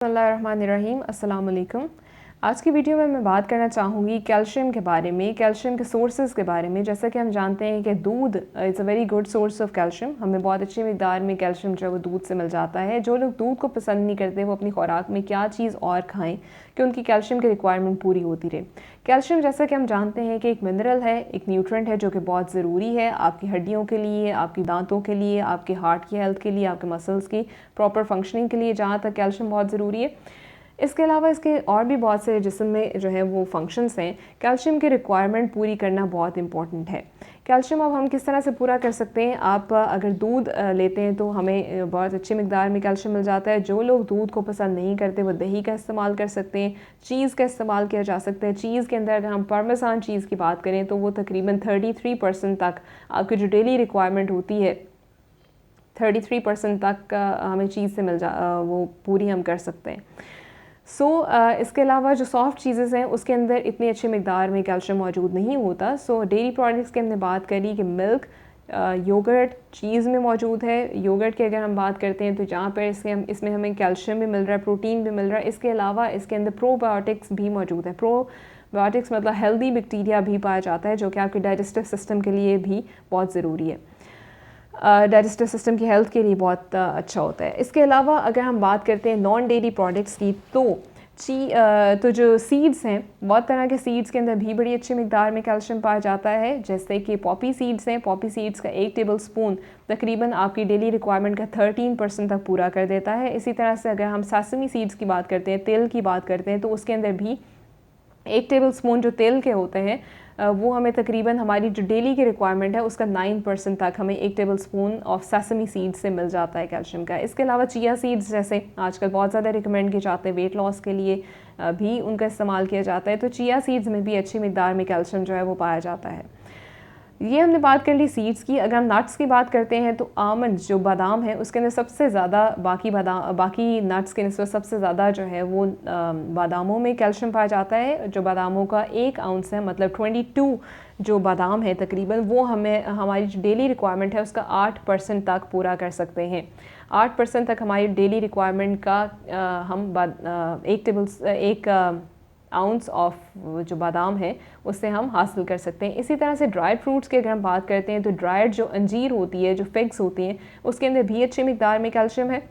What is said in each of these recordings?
बिस्मिल्लाहिर्रहमानिर्रहीम, अस्सलाम वालेकुम। आज की वीडियो में मैं बात करना चाहूँगी कैल्शियम के बारे में, कैल्शियम के सोर्सेज के बारे में। जैसा कि हम जानते हैं कि दूध is a very good source of calcium. हमें बहुत अच्छी मिकदार में कैल्शियम जो है वो दूध से मिल जाता है। जो लोग दूध को पसंद नहीं करते वो अपनी खुराक में क्या चीज़ और खाएँ कि उनकी कैल्शियम की रिक्वायरमेंट पूरी होती रहे। कैल्शियम जैसा कि हम जानते हैं कि एक मिनरल है, एक न्यूट्रेंट है जो कि बहुत ज़रूरी है आपकी हड्डियों के लिए, आपकी दांतों के लिए, आपके हार्ट की हेल्थ के लिए, आपके मसल्स की प्रॉपर फंक्शनिंग के लिए। जहाँ तक कैल्शियम बहुत ज़रूरी है, इसके अलावा इसके और भी बहुत से जिस्म में जो है वो फंक्शंस हैं। कैल्शियम की रिक्वायरमेंट पूरी करना बहुत इंपॉर्टेंट है। कैल्शियम अब हम किस तरह से पूरा कर सकते हैं? आप अगर दूध लेते हैं तो हमें बहुत अच्छी मिकदार में कैल्शियम मिल जाता है। जो लोग दूध को पसंद नहीं करते वो दही का इस्तेमाल कर सकते हैं, चीज़ का इस्तेमाल किया जा सकता है। चीज़ के अंदर अगर हम पार्मेसान चीज़ की बात करें तो वो तकरीबन 33% तक आपकी जो डेली रिक्वायरमेंट होती है 33% तक हमें चीज़ से वो पूरी हम कर सकते हैं। इसके अलावा जो सॉफ्ट चीज़ें हैं उसके अंदर इतनी अच्छी मिकदार में कैल्शियम मौजूद नहीं होता। डेयरी प्रोडक्ट्स की हमने बात करी कि मिल्क, योगर्ट चीज़ में मौजूद है। योगर्ट की अगर हम बात करते हैं तो जहाँ पर इसमें हमें कैल्शियम भी मिल रहा है, प्रोटीन भी मिल रहा है। इसके अलावा इसके अंदर प्रोबायोटिक्स भी मौजूद है। प्रोबायोटिक्स मतलब हेल्दी बैक्टीरिया भी पाया जाता है जो कि आपके डाइजेस्टिव सिस्टम के लिए भी बहुत ज़रूरी है, डाइजेस्टिव सिस्टम की हेल्थ के लिए बहुत अच्छा होता है। इसके अलावा अगर हम बात करते हैं नॉन डेयरी प्रोडक्ट्स की तो जो सीड्स हैं, बहुत तरह के सीड्स के अंदर भी बड़ी अच्छी मिकदार में कैल्शियम पाया जाता है। जैसे कि पॉपी सीड्स हैं, पॉपी सीड्स का 1 टेबल स्पून तकरीबन आपकी डेली रिक्वायरमेंट का 13% तक पूरा कर देता है। इसी तरह से अगर हम सेसमी सीड्स की बात करते हैं, तिल की बात करते हैं, तो उसके अंदर भी 1 टेबल स्पून जो तेल के होते हैं वो हमें तकरीबन हमारी जो डेली की रिक्वायरमेंट है उसका 9% तक हमें 1 table spoon of sesame seed से मिल जाता है कैल्शियम का। इसके अलावा चिया सीड्स जैसे आजकल बहुत ज़्यादा रिकमेंड किए जाते हैं, वेट लॉस के लिए भी उनका इस्तेमाल किया जाता है। तो चिया सीड्स में भी अच्छी मिकदार में कैल्शियम जो है वो पाया जाता है। ये हमने बात कर ली सीड्स की। अगर हम नट्स की बात करते हैं तो आमंड जो बादाम है उसके अंदर सबसे ज़्यादा बाकी नट्स के निस्बत सबसे ज़्यादा जो है वो बादामों में कैल्शियम पाया जाता है। जो बादामों का 1 आउंस है, मतलब 22 जो बादाम है तकरीबन, वो हमें हमारी जो डेली रिक्वायरमेंट है उसका 8% तक पूरा कर सकते हैं। 8% तक हमारी डेली रिक्वायरमेंट का हम एक आउंस ऑफ जो बादाम है उससे हम हासिल कर सकते हैं। इसी तरह से ड्राइड फ्रूट्स की अगर हम बात करते हैं तो ड्राइड जो अंजीर होती है, जो फिग्स होती हैं, उसके अंदर भी अच्छी मिकदार में कैल्शियम है।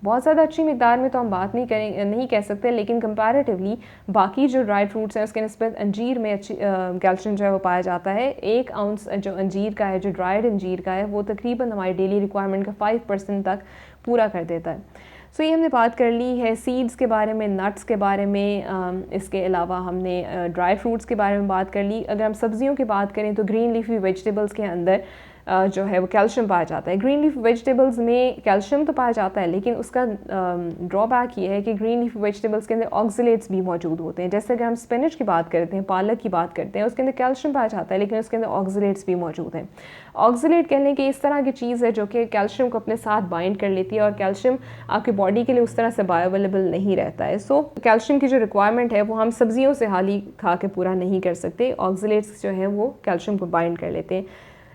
बहुत ज़्यादा अच्छी मिकदार में तो हम बात नहीं कह सकते, लेकिन कंपैरेटिवली बाकी जो ड्राई फ्रूट्स हैं उसके निस्बत अंजीर में अच्छी कैल्शियम जो है वो पाया जाता है। 1 आउंस जो अंजीर का है, जो ड्राइड अंजीर का है, वो तकरीबन हमारी डेली रिक्वायरमेंट का 5% तक पूरा कर देता है। ये हमने बात कर ली है सीड्स के बारे में, नट्स के बारे में। इसके अलावा हमने ड्राई फ्रूट्स के बारे में बात कर ली। अगर हम सब्जियों की बात करें तो ग्रीन लीफी वेजिटेबल्स के अंदर जो है वो कैल्शियम पाया जाता है। ग्रीन लीफ वेजिटेबल्स में कैल्शियम तो पाया जाता है, लेकिन उसका ड्रॉबैक ये है कि ग्रीन लीफ वेजिटेबल्स के अंदर ऑक्सीलेट्स भी मौजूद होते हैं। जैसे अगर हम स्पिनच की बात करते हैं, पालक की बात करते हैं, उसके अंदर कैल्शियम पाया जाता है, लेकिन उसके अंदर ऑक्सीलेट्स भी मौजूद हैं। ऑक्सीलेट कहने की इस तरह की चीज़ है जो कि कैल्शियम को अपने साथ बाइंड कर लेती है और कैल्शियम आपकी बॉडी के लिए उस तरह से बायोअवेलेबल नहीं रहता है। कैल्शियम की जो रिक्वायरमेंट है वो हम सब्जियों से हाली खा के पूरा नहीं कर सकते। ऑक्सीलेट्स जो हैं वो कैल्शियम को बाइंड कर लेते हैं।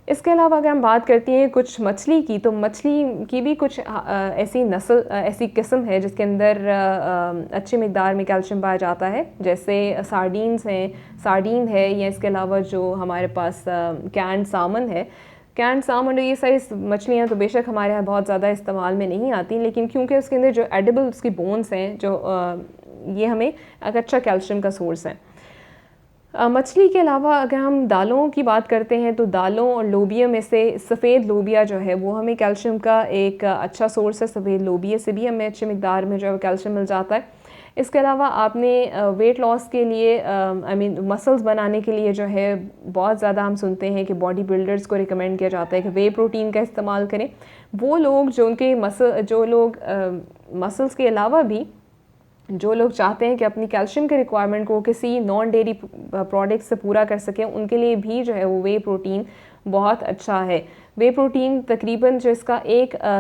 इसके अलावा अगर हम बात करती हैं कुछ मछली की, तो मछली की भी कुछ ऐसी किस्म है जिसके अंदर अच्छी मिकदार में कैल्शियम पाया जाता है। जैसे सार्डीन है, या इसके अलावा जो हमारे पास कैंड सामन है। कैंड सामन, ये सारी मछलियाँ तो बेशक हमारे यहाँ बहुत ज़्यादा इस्तेमाल में नहीं आती, लेकिन क्योंकि उसके अंदर जो एडिबल उसकी बोन्स हैं, ये हमें एक अच्छा कैल्शियम का सोर्स है। मछली के अलावा अगर हम दालों की बात करते हैं तो दालों और लोबिया में से सफ़ेद लोबिया जो है वो हमें कैल्शियम का एक अच्छा सोर्स है। सफ़ेद लोबिया से भी हमें अच्छी मिकदार में जो है कैल्शियम मिल जाता है। इसके अलावा आपने वेट लॉस के लिए मसल्स बनाने के लिए जो है बहुत ज़्यादा हम सुनते हैं कि बॉडी बिल्डर्स को रिकमेंड किया जाता है कि वे प्रोटीन का इस्तेमाल करें। वो लोग मसल्स के अलावा भी जो लोग चाहते हैं कि अपनी कैल्शियम के रिक्वायरमेंट को किसी नॉन डेयरी प्रोडक्ट से पूरा कर सकें, उनके लिए भी जो है वो वे प्रोटीन बहुत अच्छा है। वे प्रोटीन तकरीबन जो इसका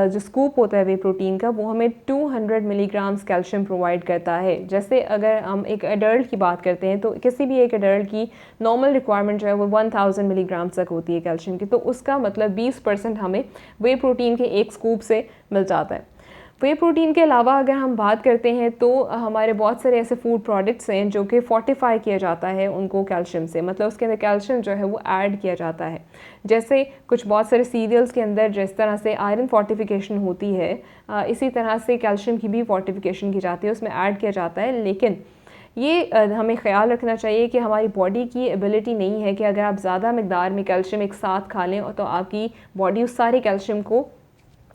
जो स्कूप होता है वे प्रोटीन का, वो हमें 200 मिलीग्राम्स कैल्शियम प्रोवाइड करता है। जैसे अगर हम एक एडल्ट की बात करते हैं तो किसी भी एक एडल्ट की नॉर्मल रिक्वायरमेंट जो है वो 1000 मिलीग्राम तक होती है कैल्शियम की, तो उसका मतलब 20% हमें वे प्रोटीन के एक स्कूप से मिल जाता है। वे प्रोटीन के अलावा अगर हम बात करते हैं तो हमारे बहुत सारे ऐसे फूड प्रोडक्ट्स हैं जो कि फोर्टिफाई किया जाता है उनको कैल्शियम से, मतलब उसके अंदर कैल्शियम जो है वो ऐड किया जाता है। जैसे कुछ बहुत सारे सीरियल्स के अंदर जिस तरह से आयरन फोर्टिफिकेशन होती है, इसी तरह से कैल्शियम की भी फोर्टिफिकेशन की जाती है, उसमें ऐड किया जाता है। लेकिन ये हमें ख़्याल रखना चाहिए कि हमारी बॉडी की एबिलिटी नहीं है कि अगर आप ज़्यादा मकदार में कैल्शियम एक साथ खा लें तो आपकी बॉडी उस सारे कैल्शियम को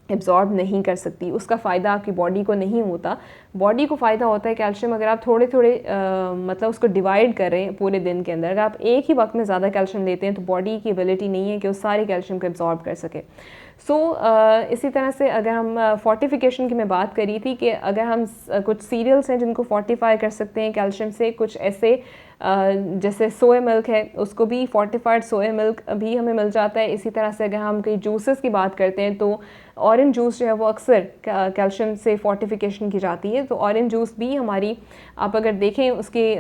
एब्जॉर्ब नहीं कर सकती, उसका फ़ायदा आपकी बॉडी को नहीं होता। बॉडी को फ़ायदा होता है कैल्शियम अगर आप थोड़े थोड़े मतलब उसको डिवाइड करें पूरे दिन के अंदर। अगर आप एक ही वक्त में ज़्यादा कैल्शियम लेते हैं तो बॉडी की एबिलिटी नहीं है कि उस सारे कैल्शियम को एब्जॉर्ब कर सके। इसी तरह से अगर हम फोर्टिफिकेशन की मैं बात करी थी कि अगर हम कुछ सीरियल्स हैं जिनको फोर्टिफाई कर सकते हैं कैल्शियम से, कुछ ऐसे जैसे सोया मिल्क है, उसको भी फोर्टिफाइड सोया मिल्क भी हमें मिल जाता है। इसी तरह से अगर हम कई जूसेस की बात करते हैं तो ऑरेंज जूस जो है वो अक्सर कैल्शियम से फोर्टिफिकेशन की जाती है। तो ऑरेंज जूस भी हमारी, आप अगर देखें उसके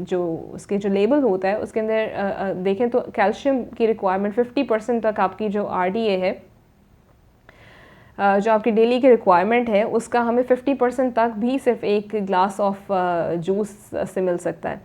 जो लेबल होता है उसके अंदर देखें तो कैल्शियम की रिक्वायरमेंट 50% तक आपकी जो RDA है, जो आपकी डेली की रिक्वायरमेंट है, उसका हमें 50% तक भी सिर्फ एक ग्लास ऑफ जूस से मिल सकता है।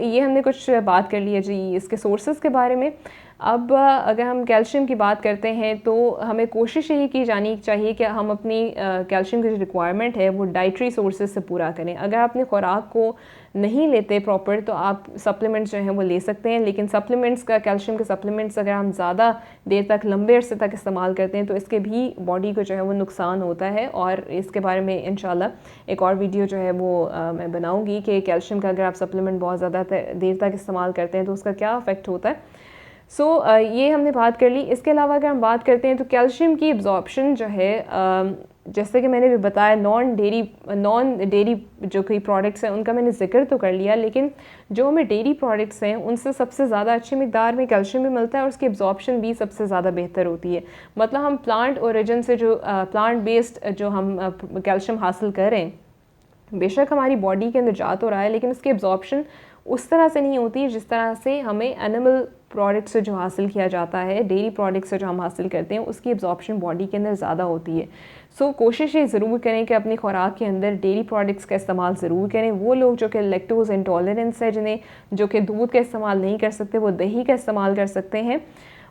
ये हमने कुछ बात कर ली है जी इसके सोर्सेज के बारे में। अब अगर हम कैल्शियम की बात करते हैं तो हमें कोशिश यही की जानी चाहिए कि हम अपनी कैल्शियम की जो रिक्वायरमेंट है वो डाइटरी सोर्सेज से पूरा करें। अगर आप अपनी खुराक को नहीं लेते प्रॉपर तो आप सप्लीमेंट्स जो हैं वो ले सकते हैं, लेकिन सप्लीमेंट्स का, कैल्शियम के सप्लीमेंट्स अगर हम ज़्यादा देर तक लंबे अरसे तक इस्तेमाल करते हैं तो इसके भी बॉडी को जो है वो नुकसान होता है। और इसके बारे में इंशाल्लाह एक और वीडियो जो है वो मैं बनाऊँगी कि कैल्शियम का अगर आप सप्लीमेंट बहुत ज़्यादा देर तक इस्तेमाल करते हैं तो उसका क्या इफ़ेक्ट होता है। ये हमने बात कर ली। इसके अलावा अगर हम बात करते हैं तो कैल्शियम की एब्जॉर्प्शन जो है, जैसे कि मैंने भी बताया, नॉन डेयरी जो कई प्रोडक्ट्स हैं उनका मैंने जिक्र तो कर लिया, लेकिन जो हमें डेयरी प्रोडक्ट्स हैं उनसे सबसे ज़्यादा अच्छी मिकदार में कैल्शियम भी मिलता है और उसकी एब्जॉर्प्शन भी सबसे ज़्यादा बेहतर होती है। मतलब हम प्लांट ओरिजिन से जो प्लांट बेस्ड जो हम कैल्शियम हासिल करें, बेशक हमारी बॉडी के अंदर जा तो रहा है लेकिन उसकी एब्जॉर्प्शन उस तरह से नहीं होती जिस तरह से हमें एनिमल प्रोडक्ट से जो हासिल किया जाता है, डेयरी प्रोडक्ट से जो हम हासिल करते हैं, उसकी एब्जॉर्प्शन बॉडी के अंदर ज़्यादा होती है। कोशिश ये ज़रूर करें कि अपनी खुराक के अंदर डेयरी प्रोडक्ट्स का इस्तेमाल ज़रूर करें। वो लोग जो कि लैक्टोज इंटॉलरेंस है, जिन्हें जो कि दूध का इस्तेमाल नहीं कर सकते, वो दही का इस्तेमाल कर सकते हैं।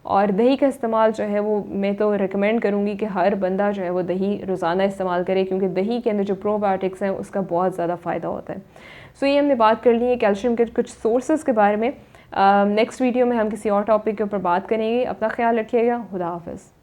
और दही का इस्तेमाल जो है वो मैं तो रिकमेंड करूँगी कि हर बंदा जो है वो दही रोज़ाना इस्तेमाल करे, क्योंकि दही के अंदर जो प्रोबायोटिक्स हैं उसका बहुत ज़्यादा फ़ायदा होता है। ये हमने बात कर ली है कैल्शियम के कुछ सोर्सेज के बारे में। नेक्स्ट वीडियो में हम किसी और टॉपिक के ऊपर बात करेंगे। अपना ख्याल रखिएगा। खुदा हाफ़िज़।